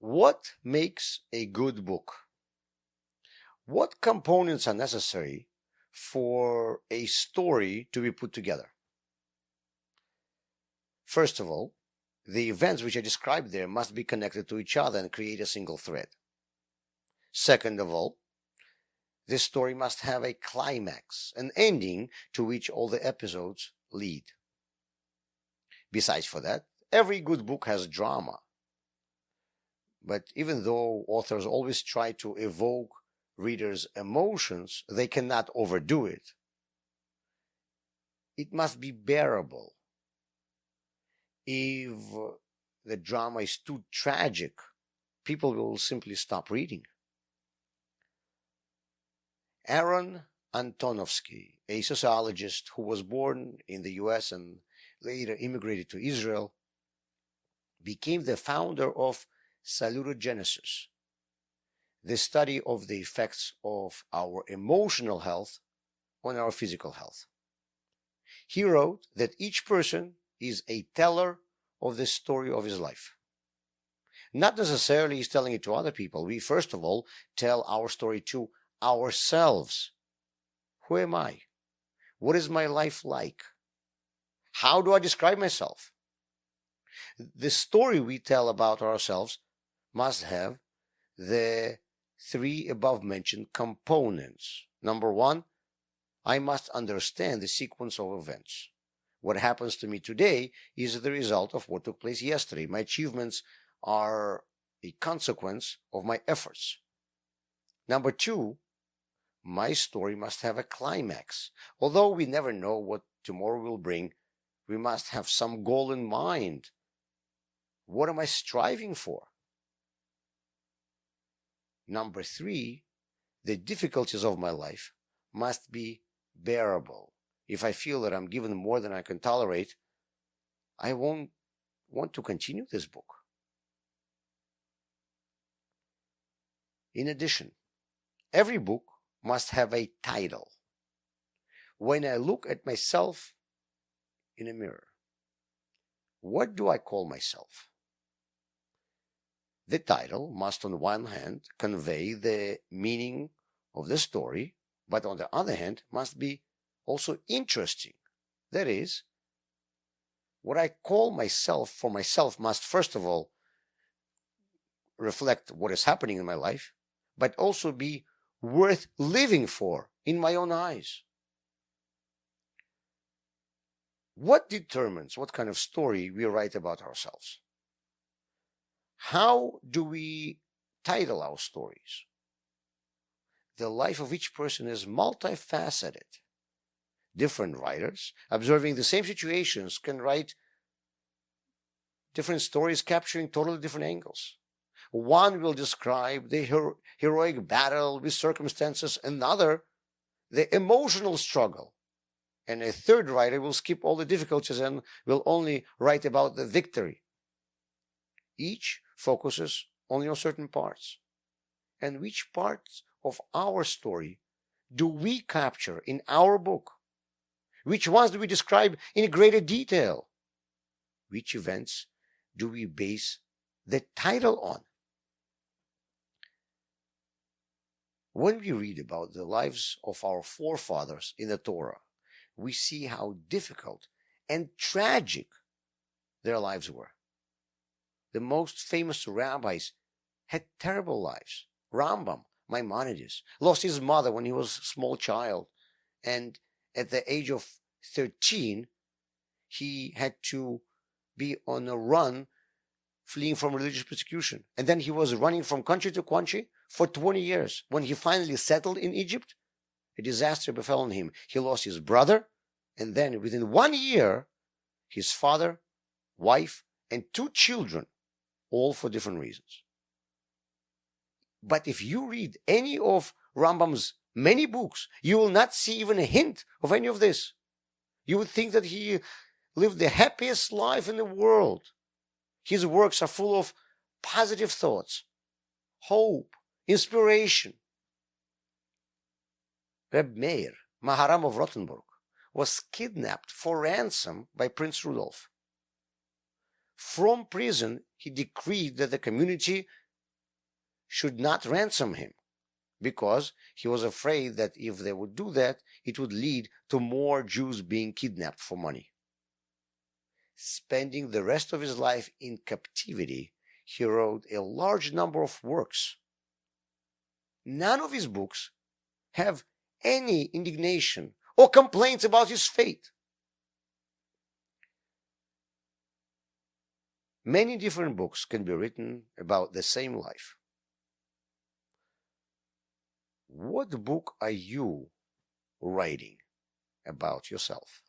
What makes a good book? What components are necessary for a story to be put together? First of all, the events which I described there must be connected to each other and create a single thread. Second of all, this story must have a climax, an ending to which all the episodes lead. Besides for that, every good book has drama. But even though authors always try to evoke readers' emotions, they cannot overdo it. It must be bearable. If the drama is too tragic, people will simply stop reading. Aron Antonovsky, a sociologist who was born in the US and later immigrated to Israel, became the founder of salutogenesis, the study of the effects of our emotional health on our physical health. He wrote that each person is a teller of the story of his life. Not necessarily he's telling it to other people. We, first of all, tell our story to ourselves. Who am I? What is my life like? How do I describe myself? The story we tell about ourselves must have the three above-mentioned components. Number one, I must understand the sequence of events. What happens to me today is the result of what took place yesterday. My achievements are a consequence of my efforts. Number two, my story must have a climax. Although we never know what tomorrow will bring, we must have some goal in mind. What am I striving for? Number three, the difficulties of my life must be bearable. If I feel that I'm given more than I can tolerate, I won't want to continue this book. In addition, every book must have a title. When I look at myself in a mirror, what do I call myself? The title must, on one hand, convey the meaning of the story, but on the other hand, must be also interesting. That is, what I call myself for myself must, first of all, reflect what is happening in my life, but also be worth living for in my own eyes. What determines what kind of story we write about ourselves? How do we title our stories? The life of each person is multifaceted. Different writers, observing the same situations, can write different stories capturing totally different angles. One will describe the heroic battle with circumstances, another the emotional struggle, and a third writer will skip all the difficulties and will only write about the victory. Each focuses only on certain parts. And which parts of our story do we capture in our book? Which ones do we describe in greater detail? Which events do we base the title on? When we read about the lives of our forefathers in the Torah, we see how difficult and tragic their lives were. The most famous rabbis had terrible lives. Rambam, Maimonides, lost his mother when he was a small child, and at the age of 13, he had to be on a run, fleeing from religious persecution. And then he was running from country to country for 20 years. When he finally settled in Egypt, a disaster befell on him. He lost his brother, and then within 1 year, his father, wife, and 2 children, all for different reasons. But if you read any of Rambam's many books, you will not see even a hint of any of this. You would think that he lived the happiest life in the world. His works are full of positive thoughts, hope, inspiration. Reb Meir, Maharam of Rothenburg, was kidnapped for ransom by Prince Rudolf. From prison, he decreed that the community should not ransom him, because he was afraid that if they would do that, it would lead to more Jews being kidnapped for money. Spending the rest of his life in captivity, he wrote a large number of works. None of his books have any indignation or complaints about his fate. Many different books can be written about the same life. What book are you writing about yourself?